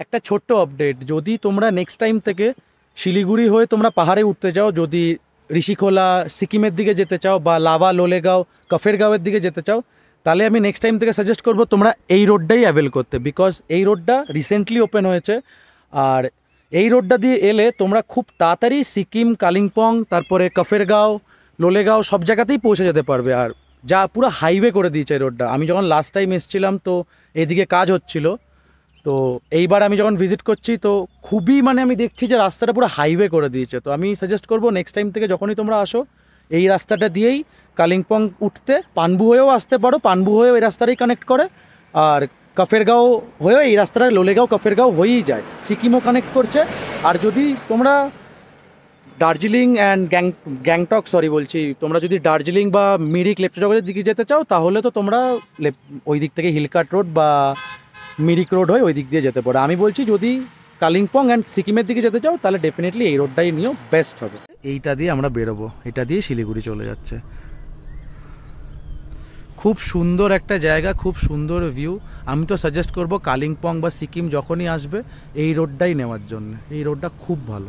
একটা ছোট্ট আপডেট, যদি তোমরা নেক্সট টাইম থেকে শিলিগুড়ি হয়ে তোমরা পাহাড়ে উঠতে যাও, যদি ঋষিখোলা সিকিমের দিকে যেতে চাও বা লাভা লোলেগাঁও কফেরগাঁওয়ের দিকে যেতে চাও, তাহলে আমি নেক্সট টাইম থেকে সাজেস্ট করবো তোমরা এই রোডটাই অ্যাভেল করতে, বিকজ এই রোডটা রিসেন্টলি ওপেন হয়েছে। আর এই রোডটা দিয়ে এলে তোমরা খুব তাড়াতাড়ি সিকিম, কালিম্পং, তারপরে কফেরগাঁও, লোলেগাঁও সব জায়গাতেই পৌঁছে যেতে পারবে। আর যা পুরো হাইওয়ে করে দিয়েছে এই রোডটা। আমি যখন লাস্ট টাইম এসেছিলাম তো এদিকে কাজ হচ্ছিল, তো এইবার আমি যখন ভিজিট করছি তো খুবই আমি দেখছি যে রাস্তাটা পুরো হাইওয়ে করে দিয়েছে। তো আমি সাজেস্ট করবো নেক্সট টাইম থেকে যখনই তোমরা আসো এই রাস্তাটা দিয়েই কালিম্পং উঠতে, পানবু হয়েও আসতে পারো, পানবু হয়েও এই রাস্তাটাই কানেক্ট করে, আর কফেরগাঁও হয়েও এই রাস্তাটা লোলেগাঁও কফেরগাঁও হয়েই যায়, সিকিমও কানেক্ট করছে। আর যদি তোমরা দার্জিলিং অ্যান্ড গ্যাংটক তোমরা যদি দার্জিলিং বা মিরিক লেপচাজগতের দিকে যেতে চাও তাহলে তো তোমরা ওই দিক থেকে হিলকাট রোড বা মিরিক রোড হয়ে ওই দিক দিয়ে যেতে পারো। আমি বলছি যদি কালিম্পং অ্যান্ড সিকিমের দিকে যেতে চাও তাহলে ডেফিনেটলি এই রোডটাই নিয়েও বেস্ট হবে। এইটা দিয়ে আমরা বেরোবো, এটা দিয়ে শিলিগুড়ি চলে যাচ্ছে। খুব সুন্দর একটা জায়গা, খুব সুন্দর ভিউ। আমি তো সাজেস্ট করবো কালিম্পং বা সিকিম যখনই আসবে এই রোডটাই নেওয়ার জন্য, এই রোডটা খুব ভালো।